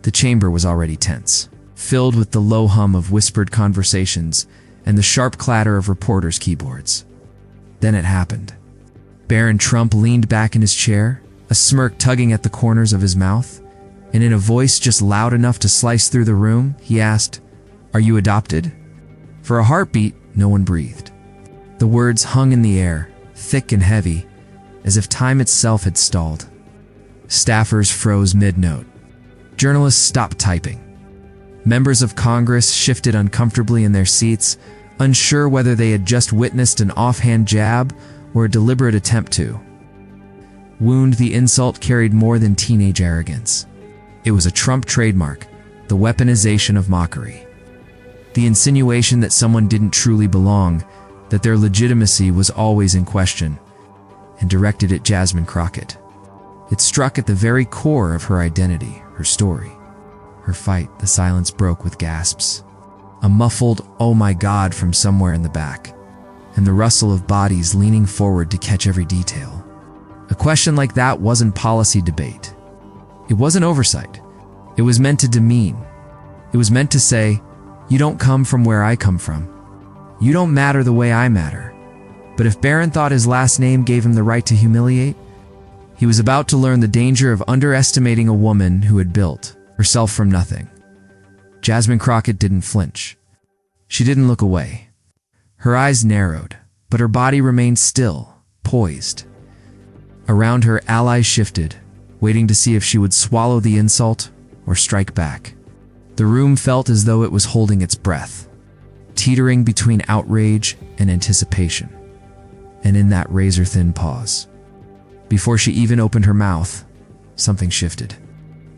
The chamber was already tense, filled with the low hum of whispered conversations and the sharp clatter of reporters' keyboards. Then it happened. Barron Trump leaned back in his chair, a smirk tugging at the corners of his mouth, and in a voice just loud enough to slice through the room, he asked, "Are you adopted?" For a heartbeat, no one breathed. The words hung in the air, thick and heavy, as if time itself had stalled. Staffers froze mid-note. Journalists stopped typing. Members of Congress shifted uncomfortably in their seats, unsure whether they had just witnessed an offhand jab or a deliberate attempt to wound. The insult carried more than teenage arrogance. It was a Trump trademark, the weaponization of mockery. The insinuation that someone didn't truly belong, that their legitimacy was always in question, and directed at Jasmine Crockett. It struck at the very core of her identity, her story. Her fight. The silence broke with gasps. A muffled, "Oh my God," from somewhere in the back, and the rustle of bodies leaning forward to catch every detail. A question like that wasn't policy debate. It wasn't oversight. It was meant to demean. It was meant to say, "You don't come from where I come from. You don't matter the way I matter." But if Barron thought his last name gave him the right to humiliate, he was about to learn the danger of underestimating a woman who had built herself from nothing. Jasmine Crockett didn't flinch. She didn't look away. Her eyes narrowed, but her body remained still, poised. Around her, allies shifted, waiting to see if she would swallow the insult or strike back. The room felt as though it was holding its breath, teetering between outrage and anticipation. And in that razor-thin pause, before she even opened her mouth, something shifted.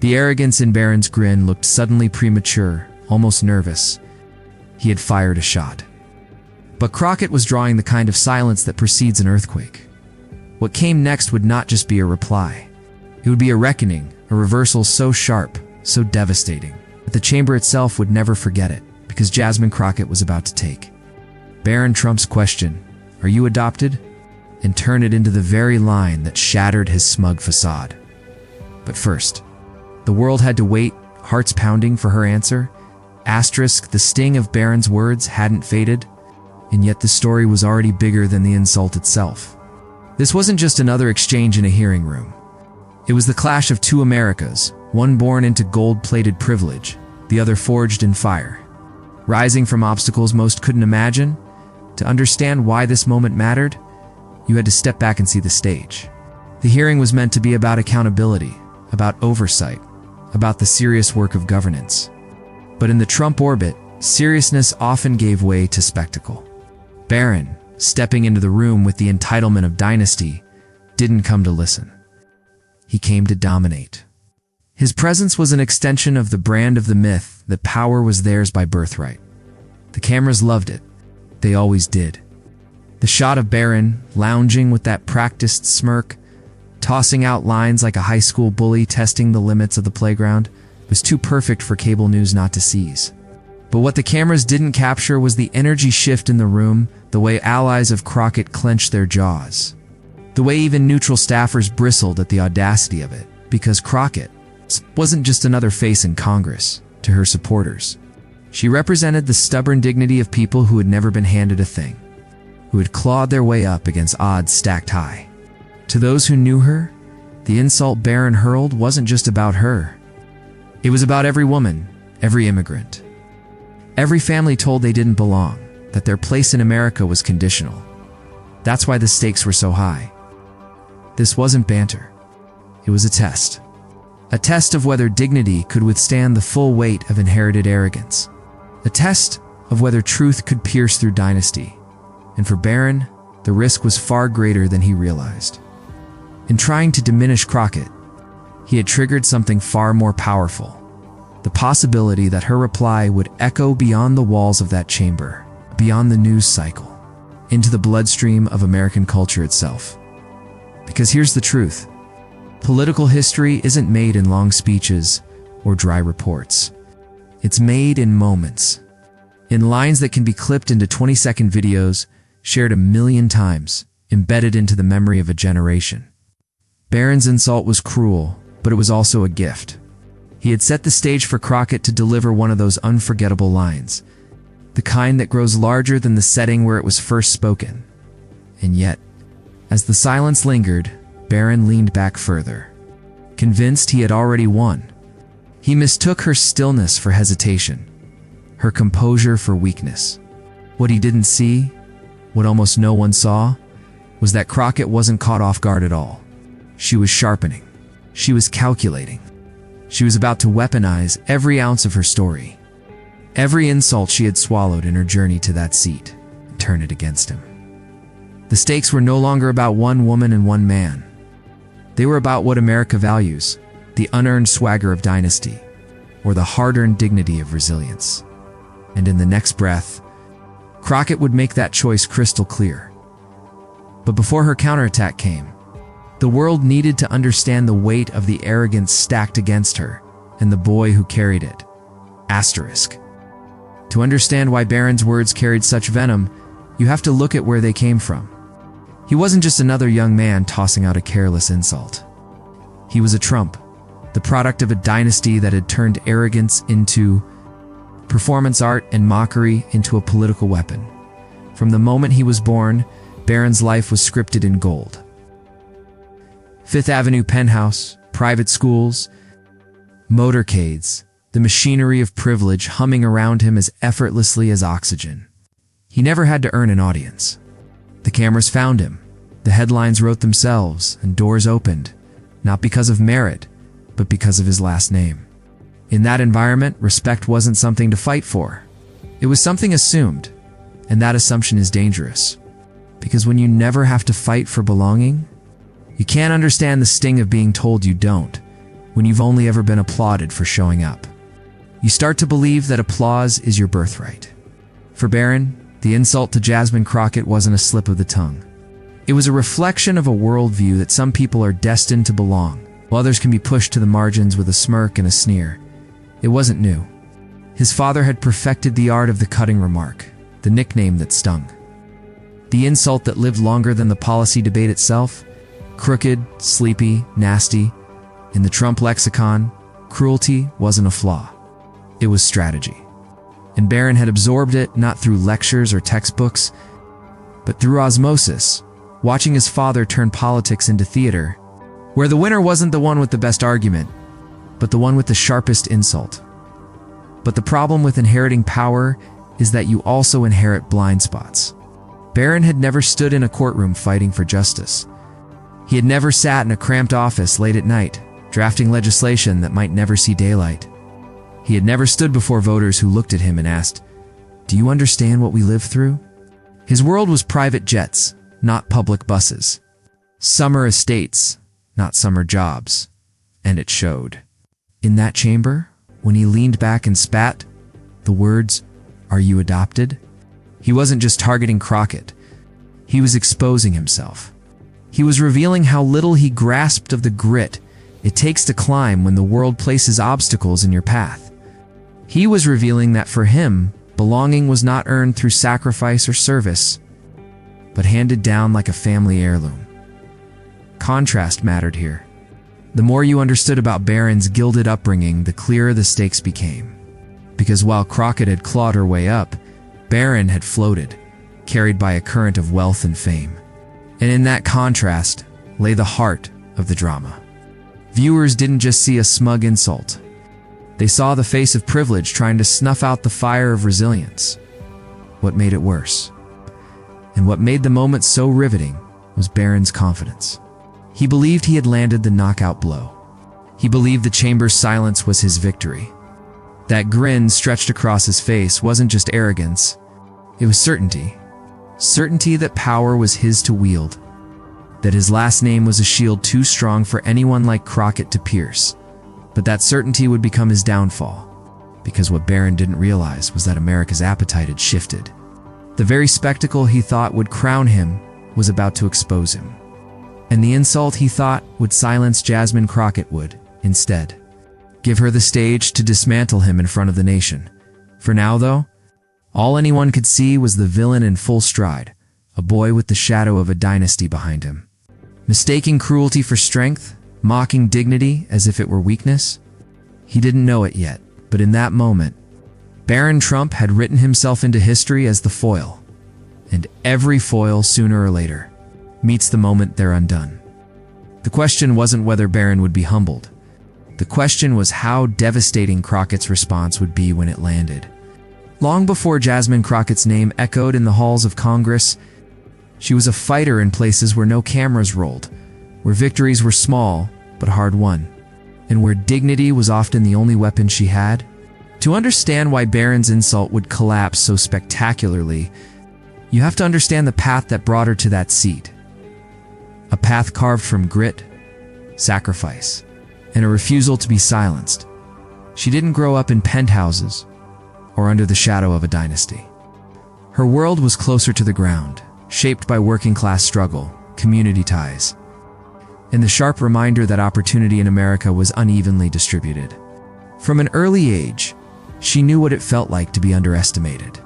The arrogance in Barron's grin looked suddenly premature, almost nervous. He had fired a shot. But Crockett was drawing the kind of silence that precedes an earthquake. What came next would not just be a reply. It would be a reckoning, a reversal so sharp, so devastating, that the chamber itself would never forget it, because Jasmine Crockett was about to take Barron Trump's question, "Are you adopted?" and turn it into the very line that shattered his smug facade. But first, the world had to wait, hearts pounding, for her answer. Asterisk, the sting of Barron's words hadn't faded, and yet the story was already bigger than the insult itself. This wasn't just another exchange in a hearing room. It was the clash of two Americas, one born into gold-plated privilege, the other forged in fire. Rising from obstacles most couldn't imagine, to understand why this moment mattered, you had to step back and see the stage. The hearing was meant to be about accountability, about oversight, about the serious work of governance. But in the Trump orbit, seriousness often gave way to spectacle. Barron, stepping into the room with the entitlement of dynasty, didn't come to listen. He came to dominate. His presence was an extension of the brand of the myth that power was theirs by birthright. The cameras loved it. They always did. The shot of Barron, lounging with that practiced smirk, tossing out lines like a high school bully testing the limits of the playground, was too perfect for cable news not to seize. But what the cameras didn't capture was the energy shift in the room, the way allies of Crockett clenched their jaws. The way even neutral staffers bristled at the audacity of it, because Crockett wasn't just another face in Congress to her supporters. She represented the stubborn dignity of people who had never been handed a thing, who had clawed their way up against odds stacked high. To those who knew her, the insult Barron hurled wasn't just about her. It was about every woman, every immigrant, every family told they didn't belong, that their place in America was conditional. That's why the stakes were so high. This wasn't banter. It was a test. A test of whether dignity could withstand the full weight of inherited arrogance. A test of whether truth could pierce through dynasty. And for Barron, the risk was far greater than he realized. In trying to diminish Crockett, he had triggered something far more powerful. The possibility that her reply would echo beyond the walls of that chamber, beyond the news cycle, into the bloodstream of American culture itself. Because here's the truth. Political history isn't made in long speeches or dry reports. It's made in moments, in lines that can be clipped into 20-second videos, shared 1,000,000 times, embedded into the memory of a generation. Barron's insult was cruel, but it was also a gift. He had set the stage for Crockett to deliver one of those unforgettable lines, the kind that grows larger than the setting where it was first spoken. And yet, as the silence lingered, Barron leaned back further, convinced he had already won. He mistook her stillness for hesitation, her composure for weakness. What he didn't see, what almost no one saw, was that Crockett wasn't caught off guard at all. She was sharpening. She was calculating. She was about to weaponize every ounce of her story, every insult she had swallowed in her journey to that seat, and turn it against him. The stakes were no longer about one woman and one man. They were about what America values, the unearned swagger of dynasty, or the hard-earned dignity of resilience. And in the next breath, Crockett would make that choice crystal clear. But before her counterattack came, the world needed to understand the weight of the arrogance stacked against her and the boy who carried it. Asterisk. To understand why Barron's words carried such venom, you have to look at where they came from. He wasn't just another young man tossing out a careless insult. He was a Trump, the product of a dynasty that had turned arrogance into performance art and mockery into a political weapon. From the moment he was born, Barron's life was scripted in gold. Fifth Avenue penthouse, private schools, motorcades, the machinery of privilege humming around him as effortlessly as oxygen. He never had to earn an audience. The cameras found him, the headlines wrote themselves, and doors opened, not because of merit, but because of his last name. In that environment, respect wasn't something to fight for. It was something assumed, and that assumption is dangerous. Because when you never have to fight for belonging, you can't understand the sting of being told you don't, when you've only ever been applauded for showing up. You start to believe that applause is your birthright. For Barron, the insult to Jasmine Crockett wasn't a slip of the tongue. It was a reflection of a worldview that some people are destined to belong, while others can be pushed to the margins with a smirk and a sneer. It wasn't new. His father had perfected the art of the cutting remark, the nickname that stung. The insult that lived longer than the policy debate itself. Crooked, sleepy, nasty. In the Trump lexicon, cruelty wasn't a flaw. It was strategy. And Barron had absorbed it not through lectures or textbooks, but through osmosis, watching his father turn politics into theater, where the winner wasn't the one with the best argument, but the one with the sharpest insult. But the problem with inheriting power is that you also inherit blind spots. Barron had never stood in a courtroom fighting for justice. He had never sat in a cramped office late at night, drafting legislation that might never see daylight. He had never stood before voters who looked at him and asked, "Do you understand what we live through?" His world was private jets, not public buses. Summer estates, not summer jobs. And it showed. In that chamber, when he leaned back and spat the words, "Are you adopted?" he wasn't just targeting Crockett. He was exposing himself. He was revealing how little he grasped of the grit it takes to climb when the world places obstacles in your path. He was revealing that for him, belonging was not earned through sacrifice or service, but handed down like a family heirloom. Contrast mattered here. The more you understood about Barron's gilded upbringing, the clearer the stakes became. Because while Crockett had clawed her way up, Barron had floated, carried by a current of wealth and fame. And in that contrast lay the heart of the drama. Viewers didn't just see a smug insult. They saw the face of privilege trying to snuff out the fire of resilience. What made it worse? And what made the moment so riveting was Barron's confidence. He believed he had landed the knockout blow. He believed the chamber's silence was his victory. That grin stretched across his face wasn't just arrogance, it was certainty. Certainty that power was his to wield, that his last name was a shield too strong for anyone like Crockett to pierce. But that certainty would become his downfall, because what Barron didn't realize was that America's appetite had shifted. The very spectacle he thought would crown him was about to expose him. And the insult he thought would silence Jasmine Crockett would, instead, give her the stage to dismantle him in front of the nation. For now, though, all anyone could see was the villain in full stride, a boy with the shadow of a dynasty behind him. Mistaking cruelty for strength, mocking dignity as if it were weakness, He didn't know it yet, but in that moment, Barron Trump had written himself into history as the foil. And every foil, sooner or later, meets the moment they're undone. The question wasn't whether Barron would be humbled. The question was how devastating Crockett's response would be when it landed. Long before Jasmine Crockett's name echoed in the halls of Congress, she was a fighter in places where no cameras rolled, where victories were small but hard-won, and where dignity was often the only weapon she had. To understand why Barron's insult would collapse so spectacularly, you have to understand the path that brought her to that seat. A path carved from grit, sacrifice, and a refusal to be silenced. She didn't grow up in penthouses or under the shadow of a dynasty. Her world was closer to the ground, shaped by working-class struggle, community ties, and the sharp reminder that opportunity in America was unevenly distributed. From an early age, she knew what it felt like to be underestimated.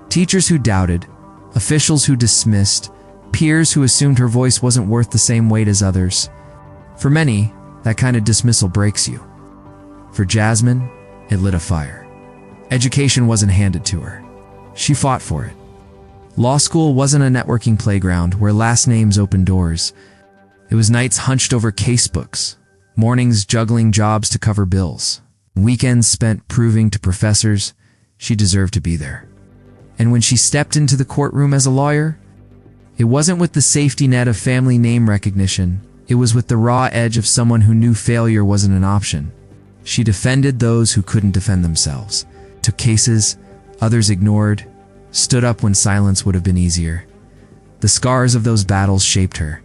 Teachers who doubted, officials who dismissed, peers who assumed her voice wasn't worth the same weight as others. For many, that kind of dismissal breaks you. For Jasmine, it lit a fire. Education wasn't handed to her. She fought for it. Law school wasn't a networking playground where last names opened doors. It was nights hunched over casebooks, mornings juggling jobs to cover bills, weekends spent proving to professors she deserved to be there. And when she stepped into the courtroom as a lawyer, it wasn't with the safety net of family name recognition. It was with the raw edge of someone who knew failure wasn't an option. She defended those who couldn't defend themselves, took cases others ignored, stood up when silence would have been easier. The scars of those battles shaped her.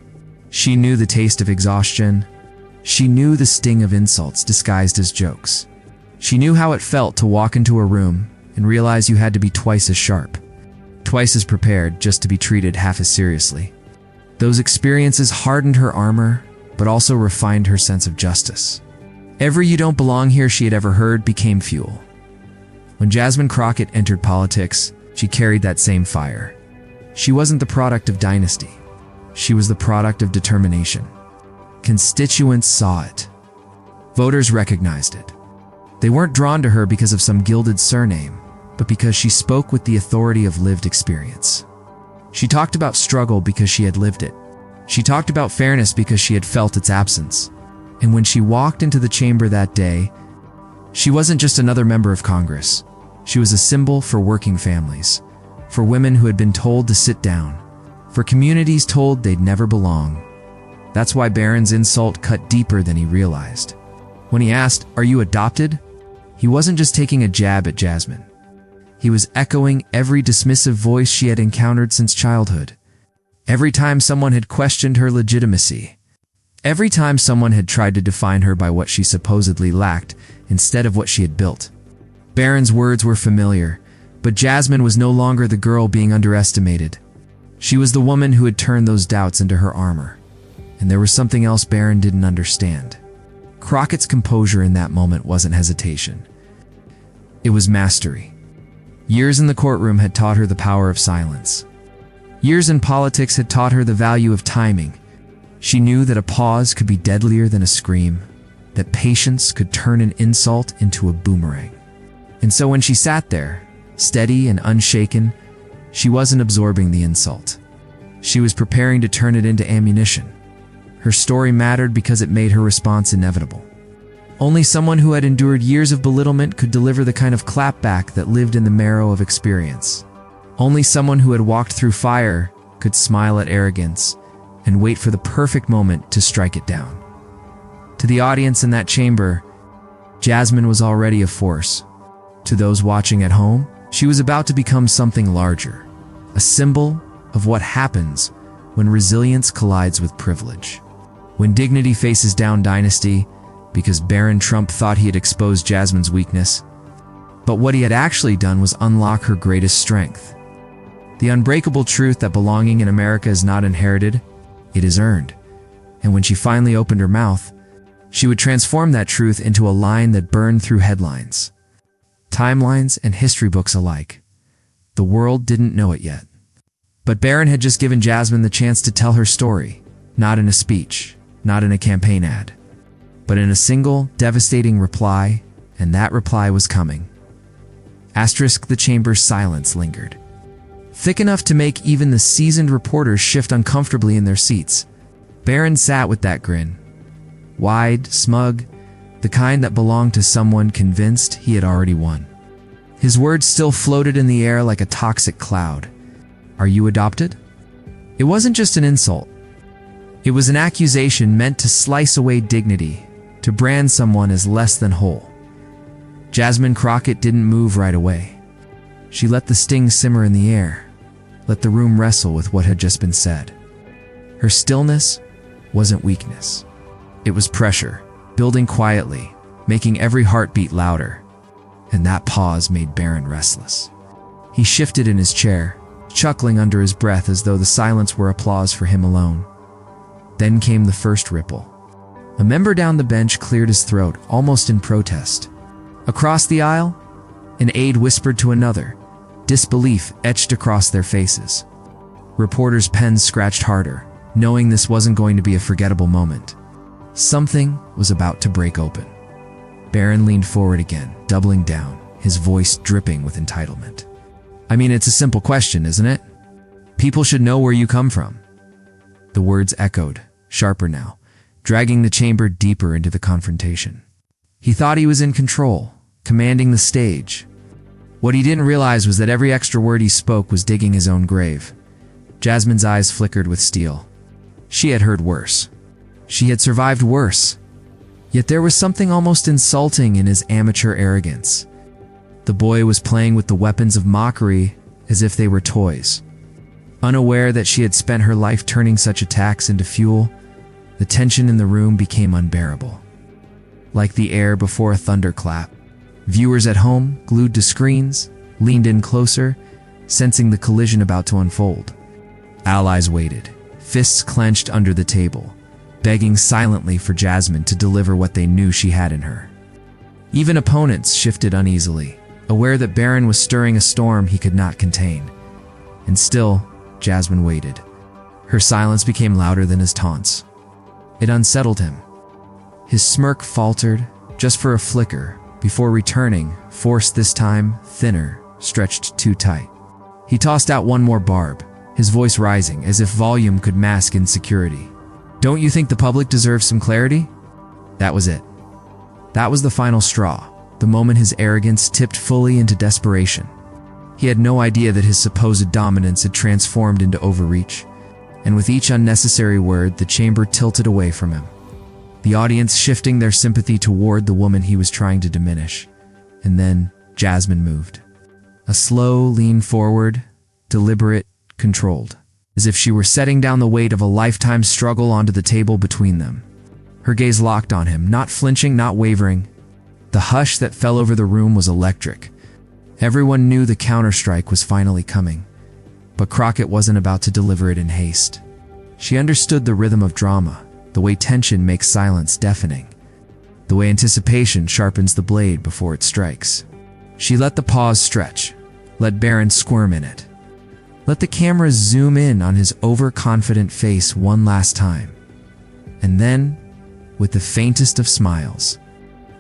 She knew the taste of exhaustion. She knew the sting of insults disguised as jokes. She knew how it felt to walk into a room and realize you had to be twice as sharp, twice as prepared just to be treated half as seriously. Those experiences hardened her armor, but also refined her sense of justice. Every "you don't belong here" she had ever heard became fuel. When Jasmine Crockett entered politics, she carried that same fire. She wasn't the product of dynasty. She was the product of determination. Constituents saw it. Voters recognized it. They weren't drawn to her because of some gilded surname, but because she spoke with the authority of lived experience. She talked about struggle because she had lived it. She talked about fairness because she had felt its absence. And when she walked into the chamber that day, she wasn't just another member of Congress. She was a symbol for working families, for women who had been told to sit down, for communities told they'd never belong. That's why Barron's insult cut deeper than he realized. When he asked, "Are you adopted?" he wasn't just taking a jab at Jasmine. He was echoing every dismissive voice she had encountered since childhood. Every time someone had questioned her legitimacy. Every time someone had tried to define her by what she supposedly lacked instead of what she had built. Barron's words were familiar, but Jasmine was no longer the girl being underestimated. She was the woman who had turned those doubts into her armor. And there was something else Barron didn't understand. Crockett's composure in that moment wasn't hesitation. It was mastery. Years in the courtroom had taught her the power of silence. Years in politics had taught her the value of timing. She knew that a pause could be deadlier than a scream, that patience could turn an insult into a boomerang. And so when she sat there, steady and unshaken, she wasn't absorbing the insult. She was preparing to turn it into ammunition. Her story mattered because it made her response inevitable. Only someone who had endured years of belittlement could deliver the kind of clapback that lived in the marrow of experience. Only someone who had walked through fire could smile at arrogance and wait for the perfect moment to strike it down. To the audience in that chamber, Jasmine was already a force. To those watching at home, she was about to become something larger, a symbol of what happens when resilience collides with privilege. When dignity faces down dynasty, because Barron Trump thought he had exposed Jasmine's weakness. But what he had actually done was unlock her greatest strength. The unbreakable truth that belonging in America is not inherited, it is earned. And when she finally opened her mouth, she would transform that truth into a line that burned through headlines, timelines, and history books alike. The world didn't know it yet. But Barron had just given Jasmine the chance to tell her story, not in a speech, not in a campaign ad, but in a single, devastating reply And that reply was coming. Asterisk, the chamber's silence lingered, thick enough to make even the seasoned reporters shift uncomfortably in their seats. Barron sat with that grin. Wide, smug, the kind that belonged to someone convinced he had already won. His words still floated in the air like a toxic cloud. Are you adopted? It wasn't just an insult. It was an accusation meant to slice away dignity, to brand someone as less than whole. Jasmine Crockett didn't move right away. She let the sting simmer in the air, let the room wrestle with what had just been said. Her stillness wasn't weakness. It was pressure, building quietly, making every heartbeat louder. And that pause made Barron restless. He shifted in his chair, chuckling under his breath as though the silence were applause for him alone. Then came the first ripple. A member down the bench cleared his throat, almost in protest. Across the aisle, an aide whispered to another, disbelief etched across their faces. Reporters' pens scratched harder, knowing this wasn't going to be a forgettable moment. Something was about to break open. Barron leaned forward again, doubling down, his voice dripping with entitlement. I mean, it's a simple question, isn't it? People should know where you come from. The words echoed, sharper now, dragging the chamber deeper into the confrontation. He thought he was in control, commanding the stage. What he didn't realize was that every extra word he spoke was digging his own grave. Jasmine's eyes flickered with steel. She had heard worse. She had survived worse. Yet there was something almost insulting in his amateur arrogance. The boy was playing with the weapons of mockery as if they were toys. Unaware that she had spent her life turning such attacks into fuel, the tension in the room became unbearable. Like the air before a thunderclap, viewers at home, glued to screens, leaned in closer, sensing the collision about to unfold. Allies waited, fists clenched under the table, begging silently for Jasmine to deliver what they knew she had in her. Even opponents shifted uneasily, aware that Barron was stirring a storm he could not contain. And still, Jasmine waited. Her silence became louder than his taunts. It unsettled him. His smirk faltered, just for a flicker, before returning, forced this time, thinner, stretched too tight. He tossed out one more barb, his voice rising as if volume could mask insecurity. Don't you think the public deserves some clarity? That was it. That was the final straw, the moment his arrogance tipped fully into desperation. He had no idea that his supposed dominance had transformed into overreach, and with each unnecessary word, the chamber tilted away from him. The audience shifting their sympathy toward the woman he was trying to diminish. And then Jasmine moved. A slow lean forward, deliberate, controlled, as if she were setting down the weight of a lifetime struggle onto the table between them. Her gaze locked on him, not flinching, not wavering. The hush that fell over the room was electric. Everyone knew the counterstrike was finally coming, but Crockett wasn't about to deliver it in haste. She understood the rhythm of drama, the way tension makes silence deafening, the way anticipation sharpens the blade before it strikes. She let the pause stretch, let Barron squirm in it. Let the camera zoom in on his overconfident face one last time. And then, with the faintest of smiles,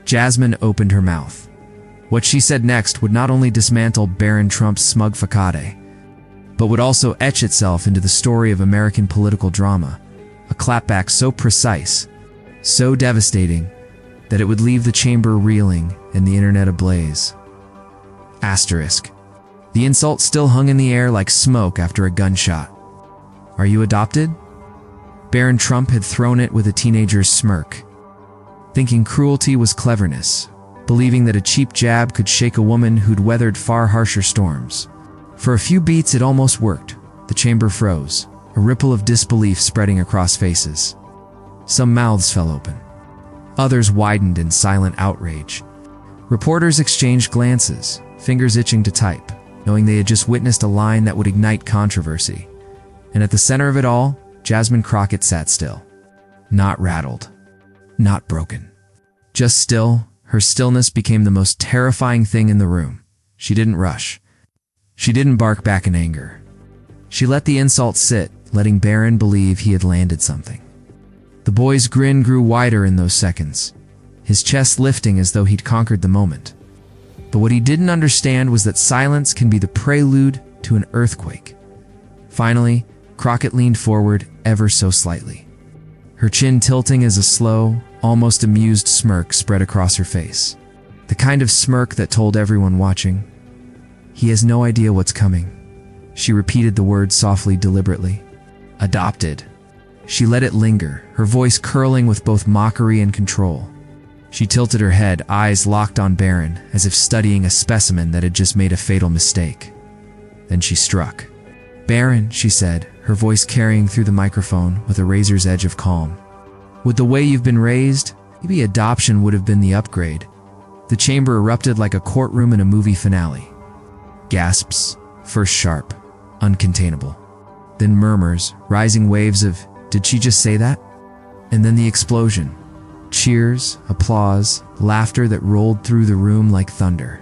Jasmine opened her mouth. What she said next would not only dismantle Barron Trump's smug facade, but would also etch itself into the story of American political drama, a clapback so precise, so devastating, that it would leave the chamber reeling and the internet ablaze. Asterisk. The insult still hung in the air like smoke after a gunshot. Are you adopted? Barron Trump had thrown it with a teenager's smirk, thinking cruelty was cleverness, believing that a cheap jab could shake a woman who'd weathered far harsher storms. For a few beats it almost worked. The chamber froze, a ripple of disbelief spreading across faces. Some mouths fell open. Others widened in silent outrage. Reporters exchanged glances, fingers itching to type, knowing they had just witnessed a line that would ignite controversy. And at the center of it all, Jasmine Crockett sat still. Not rattled. Not broken. Just still. Her stillness became the most terrifying thing in the room. She didn't rush. She didn't bark back in anger. She let the insult sit, letting Barron believe he had landed something. The boy's grin grew wider in those seconds. his chest lifting as though he'd conquered the moment. But what he didn't understand was that silence can be the prelude to an earthquake. Finally, Crockett leaned forward ever so slightly, her chin tilting as a slow, almost amused smirk spread across her face. The kind of smirk that told everyone watching, "He has no idea what's coming." She repeated the word softly, deliberately. "Adopted." She let it linger, her voice curling with both mockery and control. She tilted her head, eyes locked on Barron, as if studying a specimen that had just made a fatal mistake. Then she struck. "Barron," she said, her voice carrying through the microphone with a razor's edge of calm. "With the way you've been raised, maybe adoption would have been the upgrade." The chamber erupted like a courtroom in a movie finale. Gasps, first sharp, uncontainable. Then murmurs, rising waves of, "Did she just say that?" And then the explosion. Cheers, applause, laughter that rolled through the room like thunder.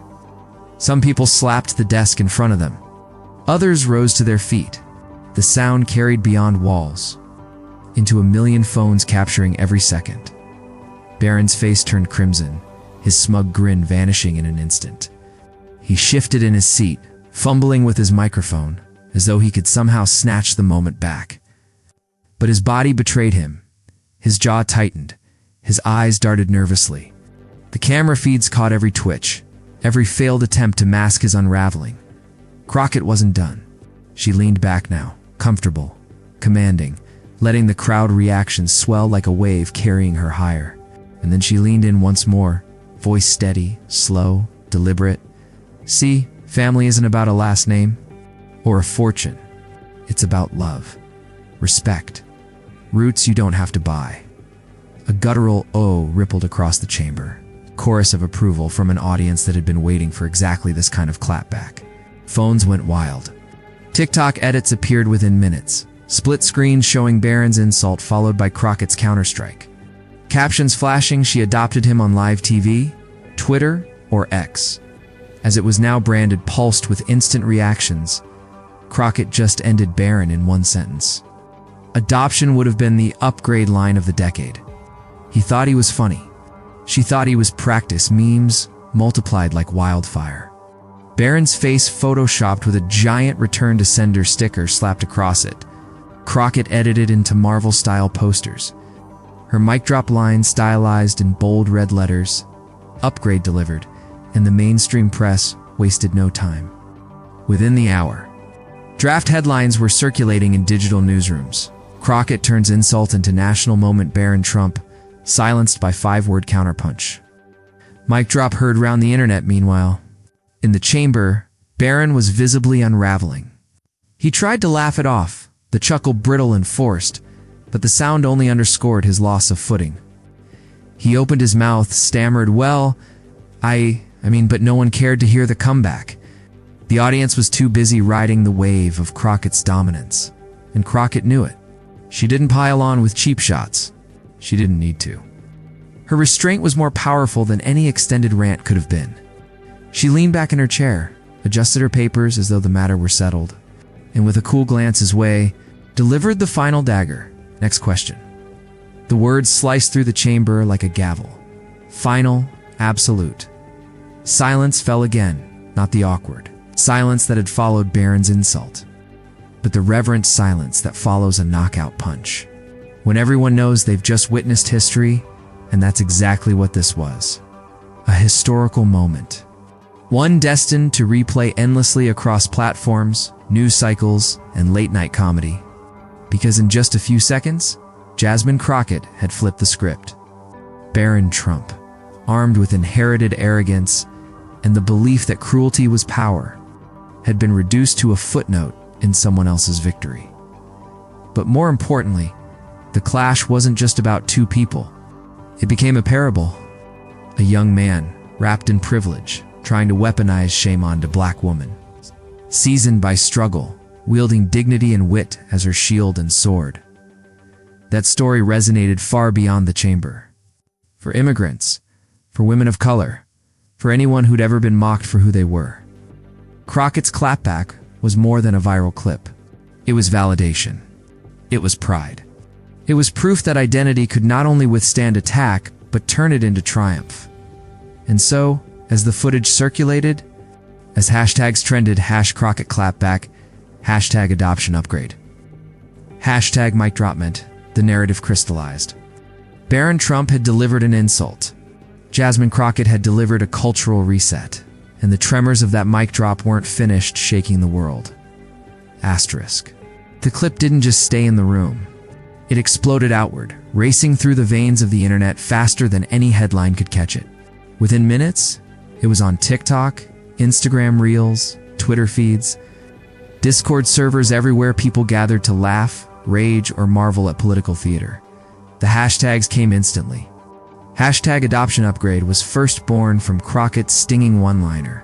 Some people slapped the desk in front of them. Others rose to their feet. The sound carried beyond walls, into a million phones capturing every second. Barron's face turned crimson, his smug grin vanishing in an instant. He shifted in his seat, fumbling with his microphone, as though he could somehow snatch the moment back. But his body betrayed him. His jaw tightened. His eyes darted nervously. The camera feeds caught every twitch, every failed attempt to mask his unraveling. Crockett wasn't done. She leaned back now, comfortable, commanding, letting the crowd reaction swell like a wave carrying her higher. And then she leaned in once more, voice steady, slow, deliberate. "See, family isn't about a last name or a fortune. It's about love, respect, roots you don't have to buy." A guttural "oh" rippled across the chamber, chorus of approval from an audience that had been waiting for exactly this kind of clapback. Phones went wild. TikTok edits appeared within minutes, split screens showing Barron's insult followed by Crockett's counterstrike. Captions flashing she adopted him on live TV, Twitter, or X. As it was now branded, pulsed with instant reactions. Crockett just ended Barron in one sentence. Adoption would have been the upgrade line of the decade. He thought he was funny. She thought he was practice, memes multiplied like wildfire. Barron's face photoshopped with a giant return to sender sticker slapped across it. Crockett edited into Marvel-style posters. Her mic drop line stylized in bold red letters. Upgrade delivered, and the mainstream press wasted no time. Within the hour, draft headlines were circulating in digital newsrooms. Crockett turns insult into national moment. Barron Trump silenced by 5-word counterpunch. Mic drop heard round the internet meanwhile. In the chamber, Barron was visibly unraveling. He tried to laugh it off, the chuckle brittle and forced, but the sound only underscored his loss of footing. He opened his mouth, stammered, "Well, I mean, but no one cared to hear the comeback." The audience was too busy riding the wave of Crockett's dominance, and Crockett knew it. She didn't pile on with cheap shots. She didn't need to. Her restraint was more powerful than any extended rant could have been. She leaned back in her chair, adjusted her papers as though the matter were settled, and with a cool glance his way, delivered the final dagger. "Next question." The words sliced through the chamber like a gavel. Final, absolute. Silence fell again, not the awkward silence that had followed Barron's insult, but the reverent silence that follows a knockout punch. When everyone knows they've just witnessed history, and that's exactly what this was. A historical moment. One destined to replay endlessly across platforms, news cycles, and late-night comedy. Because in just a few seconds, Jasmine Crockett had flipped the script. Barron Trump, armed with inherited arrogance and the belief that cruelty was power, had been reduced to a footnote in someone else's victory. But more importantly, the clash wasn't just about two people. It became a parable. A young man, wrapped in privilege, trying to weaponize shame onto a black woman. Seasoned by struggle, wielding dignity and wit as her shield and sword. That story resonated far beyond the chamber. For immigrants, for women of color, for anyone who'd ever been mocked for who they were. Crockett's clapback was more than a viral clip. It was validation. It was pride. It was proof that identity could not only withstand attack, but turn it into triumph. And so, as the footage circulated, as hashtags trended, #Crockett clapback, #adoption upgrade, #mic drop meant the narrative crystallized. Barron Trump had delivered an insult. Jasmine Crockett had delivered a cultural reset, and the tremors of that mic drop weren't finished shaking the world. Asterisk. The clip didn't just stay in the room. It exploded outward, racing through the veins of the internet faster than any headline could catch it. Within minutes, it was on TikTok, Instagram Reels, Twitter feeds, Discord servers everywhere. People gathered to laugh, rage, or marvel at political theater. The hashtags came instantly. #adoption upgrade was first born from Crockett's stinging one-liner.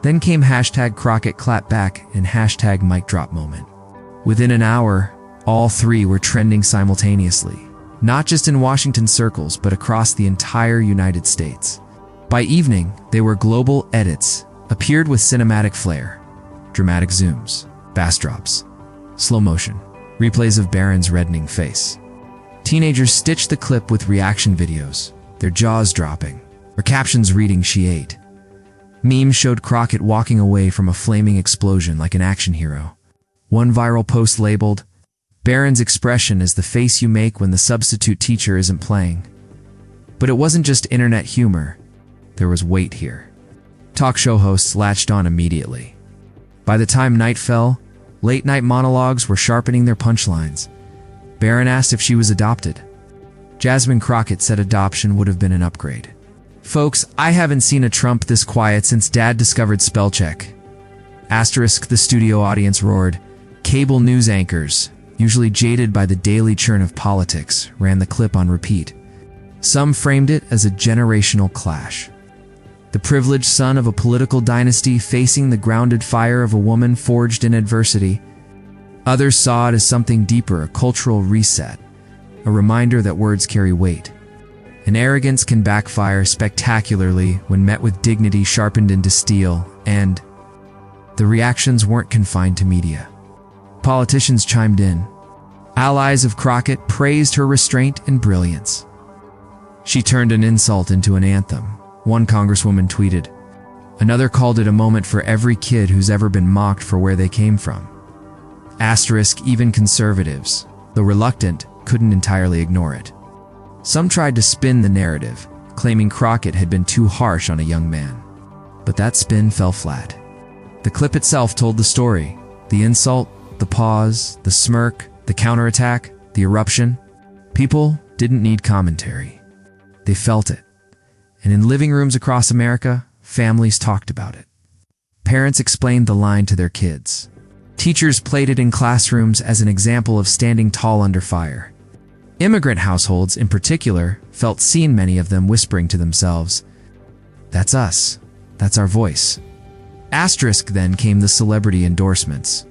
Then came #Crockett clapback and #mic drop moment. Within an hour, all three were trending simultaneously, not just in Washington circles, but across the entire United States. By evening, they were global edits, appeared with cinematic flair, dramatic zooms, bass drops, slow motion, replays of Barron's reddening face. Teenagers stitched the clip with reaction videos, their jaws dropping, or captions reading "She ate." Memes showed Crockett walking away from a flaming explosion like an action hero. One viral post labeled, "Barron's expression is the face you make when the substitute teacher isn't playing." But it wasn't just internet humor. There was weight here. Talk show hosts latched on immediately. By the time night fell, late-night monologues were sharpening their punchlines. Barron asked if she was adopted. Jasmine Crockett said adoption would have been an upgrade. "Folks, I haven't seen a Trump this quiet since Dad discovered spell check." Asterisk, the studio audience roared. Cable news anchors, usually jaded by the daily churn of politics, ran the clip on repeat. Some framed it as a generational clash. The privileged son of a political dynasty facing the grounded fire of a woman forged in adversity. Others saw it as something deeper, a cultural reset, a reminder that words carry weight. And arrogance can backfire spectacularly when met with dignity sharpened into steel, and the reactions weren't confined to media. Politicians chimed in. Allies of Crockett praised her restraint and brilliance. She turned an insult into an anthem, one congresswoman tweeted. Another called it a moment for every kid who's ever been mocked for where they came from. Asterisk, even conservatives, though reluctant, couldn't entirely ignore it. Some tried to spin the narrative, claiming Crockett had been too harsh on a young man. But that spin fell flat. The clip itself told the story. The insult, the pause, the smirk, the counterattack, the eruption. People didn't need commentary. They felt it. And in living rooms across America, families talked about it. Parents explained the line to their kids. Teachers played it in classrooms as an example of standing tall under fire. Immigrant households, in particular, felt seen, many of them whispering to themselves, "That's us. That's our voice." Asterisk, then came the celebrity endorsements.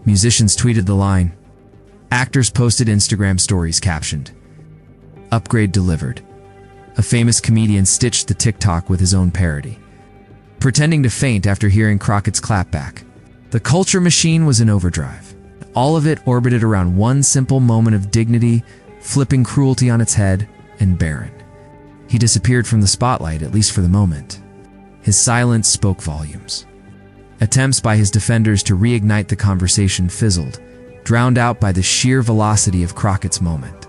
Musicians tweeted the line. Actors posted Instagram stories captioned, "Upgrade delivered." A famous comedian stitched the TikTok with his own parody, pretending to faint after hearing Crockett's clapback. The culture machine was in overdrive. All of it orbited around one simple moment of dignity, flipping cruelty on its head, and Barron. He disappeared from the spotlight, at least for the moment. His silence spoke volumes. Attempts by his defenders to reignite the conversation fizzled, drowned out by the sheer velocity of Crockett's moment.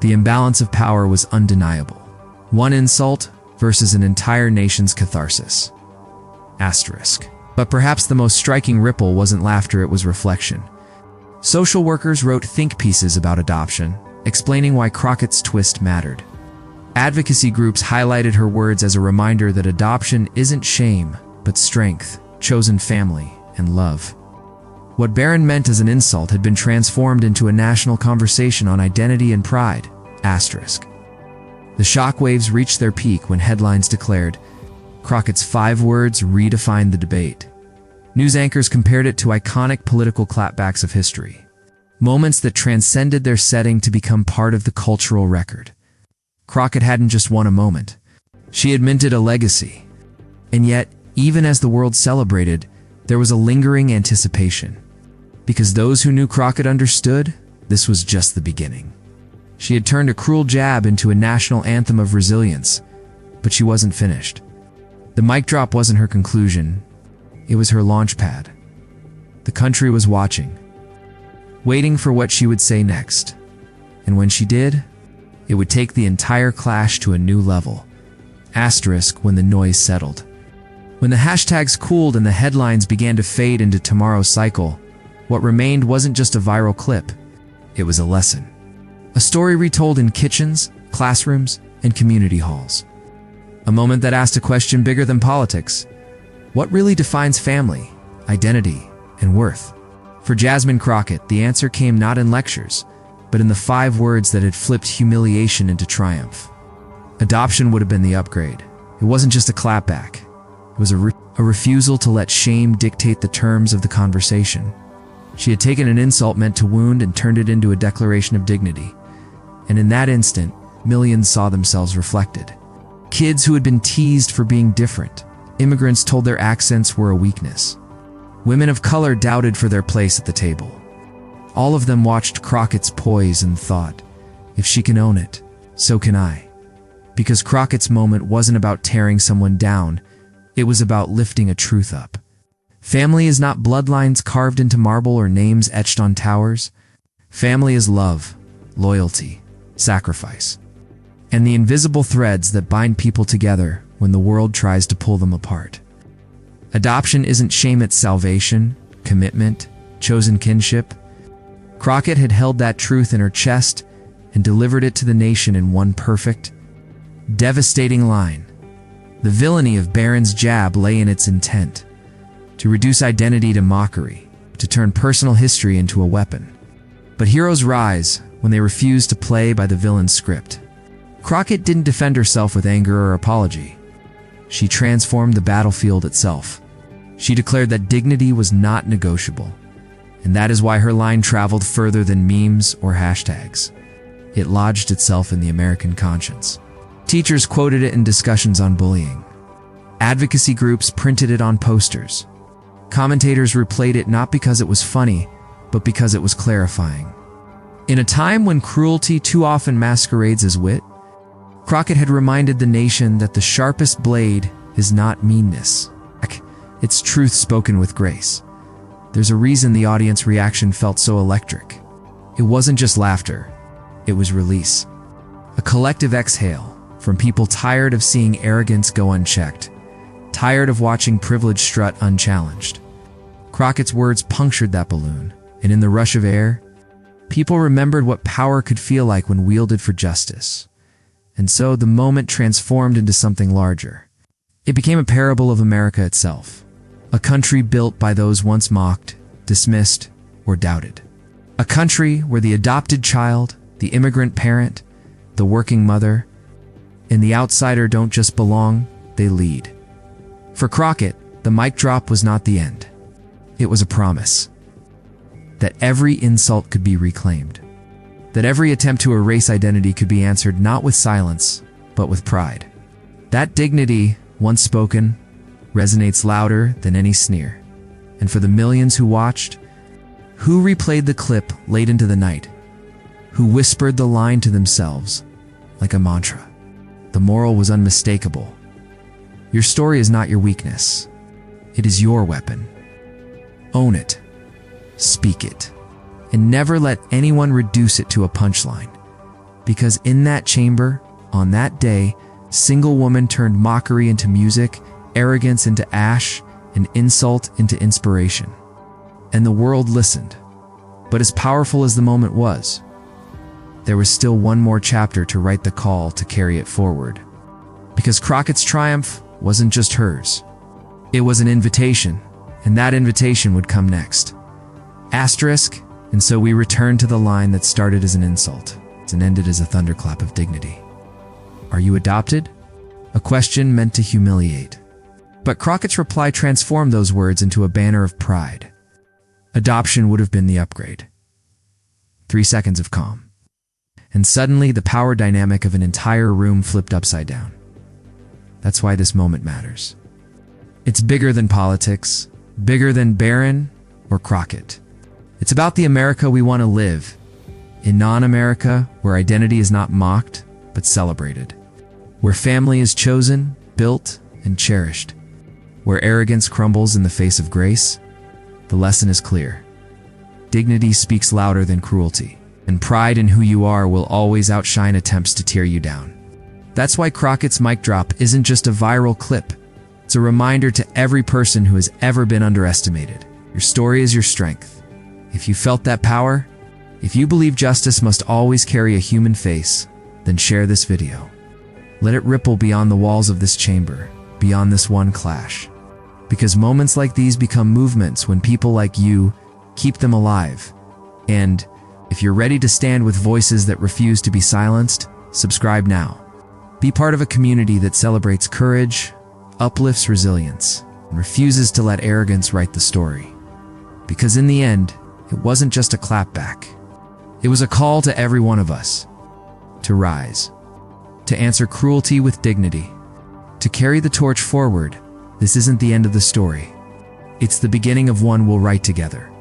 The imbalance of power was undeniable. One insult versus an entire nation's catharsis. Asterisk. But perhaps the most striking ripple wasn't laughter, it was reflection. Social workers wrote think pieces about adoption, explaining why Crockett's twist mattered. Advocacy groups highlighted her words as a reminder that adoption isn't shame, but strength, chosen family, and love. What Barron meant as an insult had been transformed into a national conversation on identity and pride. Asterisk. The shockwaves reached their peak when headlines declared, Crockett's 5 words redefined the debate. News anchors compared it to iconic political clapbacks of history, moments that transcended their setting to become part of the cultural record. Crockett hadn't just won a moment. She had minted a legacy. And yet, even as the world celebrated, there was a lingering anticipation. Because those who knew Crockett understood, this was just the beginning. She had turned a cruel jab into a national anthem of resilience, but she wasn't finished. The mic drop wasn't her conclusion. It was her launch pad. The country was watching, waiting for what she would say next. And when she did, it would take the entire clash to a new level. Asterisk when the noise settled. When the hashtags cooled and the headlines began to fade into tomorrow's cycle, what remained wasn't just a viral clip. It was a lesson. A story retold in kitchens, classrooms, and community halls. A moment that asked a question bigger than politics. What really defines family, identity, and worth? For Jasmine Crockett, the answer came not in lectures, but in the 5 words that had flipped humiliation into triumph. Adoption would have been the upgrade. It wasn't just a clapback. It was a refusal to let shame dictate the terms of the conversation. She had taken an insult meant to wound and turned it into a declaration of dignity. And in that instant, millions saw themselves reflected. Kids who had been teased for being different. Immigrants told their accents were a weakness. Women of color doubted for their place at the table. All of them watched Crockett's poise and thought, if she can own it, so can I. Because Crockett's moment wasn't about tearing someone down, it was about lifting a truth up. Family is not bloodlines carved into marble or names etched on towers. Family is love, loyalty, sacrifice, and the invisible threads that bind people together when the world tries to pull them apart. Adoption isn't shame, it's salvation, commitment, chosen kinship. Crockett had held that truth in her chest and delivered it to the nation in one perfect, devastating line. The villainy of Barron's jab lay in its intent, to reduce identity to mockery, to turn personal history into a weapon. But heroes rise when they refuse to play by the villain's script. Crockett didn't defend herself with anger or apology. She transformed the battlefield itself. She declared that dignity was not negotiable, and that is why her line traveled further than memes or hashtags. It lodged itself in the American conscience. Teachers quoted it in discussions on bullying. Advocacy groups printed it on posters. Commentators replayed it not because it was funny, but because it was clarifying. In a time when cruelty too often masquerades as wit, Crockett had reminded the nation that the sharpest blade is not meanness. It's truth spoken with grace. There's a reason the audience reaction felt so electric. It wasn't just laughter, it was release. A collective exhale from people tired of seeing arrogance go unchecked, tired of watching privilege strut unchallenged. Crockett's words punctured that balloon, and in the rush of air, people remembered what power could feel like when wielded for justice. And so the moment transformed into something larger. It became a parable of America itself, a country built by those once mocked, dismissed, or doubted. A country where the adopted child, the immigrant parent, the working mother, and the outsider don't just belong, they lead. For Crockett, the mic drop was not the end. It was a promise that every insult could be reclaimed, that every attempt to erase identity could be answered not with silence, but with pride. That dignity, once spoken, resonates louder than any sneer. And for the millions who watched, who replayed the clip late into the night, who whispered the line to themselves like a mantra, the moral was unmistakable. Your story is not your weakness. It is your weapon. Own it. Speak it. And never let anyone reduce it to a punchline. Because in that chamber, on that day, single woman turned mockery into music, arrogance into ash, and insult into inspiration. And the world listened. But as powerful as the moment was, there was still one more chapter to write the call to carry it forward. Because Crockett's triumph wasn't just hers. It was an invitation, and that invitation would come next. Asterisk, and so we return to the line that started as an insult and ended as a thunderclap of dignity. Are you adopted? A question meant to humiliate. But Crockett's reply transformed those words into a banner of pride. Adoption would have been the upgrade. 3 seconds of calm. And suddenly the power dynamic of an entire room flipped upside down. That's why this moment matters. It's bigger than politics, bigger than Barron or Crockett. It's about the America we want to live In non-America, where identity is not mocked, but celebrated. Where family is chosen, built, and cherished. Where arrogance crumbles in the face of grace, the lesson is clear. Dignity speaks louder than cruelty, and pride in who you are will always outshine attempts to tear you down. That's why Crockett's mic drop isn't just a viral clip. It's a reminder to every person who has ever been underestimated. Your story is your strength. If you felt that power, if you believe justice must always carry a human face, then share this video. Let it ripple beyond the walls of this chamber, beyond this one clash. Because moments like these become movements when people like you keep them alive. And if you're ready to stand with voices that refuse to be silenced, subscribe now. Be part of a community that celebrates courage, uplifts resilience, and refuses to let arrogance write the story. Because in the end, it wasn't just a clapback. It was a call to every one of us to rise, to answer cruelty with dignity, to carry the torch forward. This isn't the end of the story. It's the beginning of one we'll write together.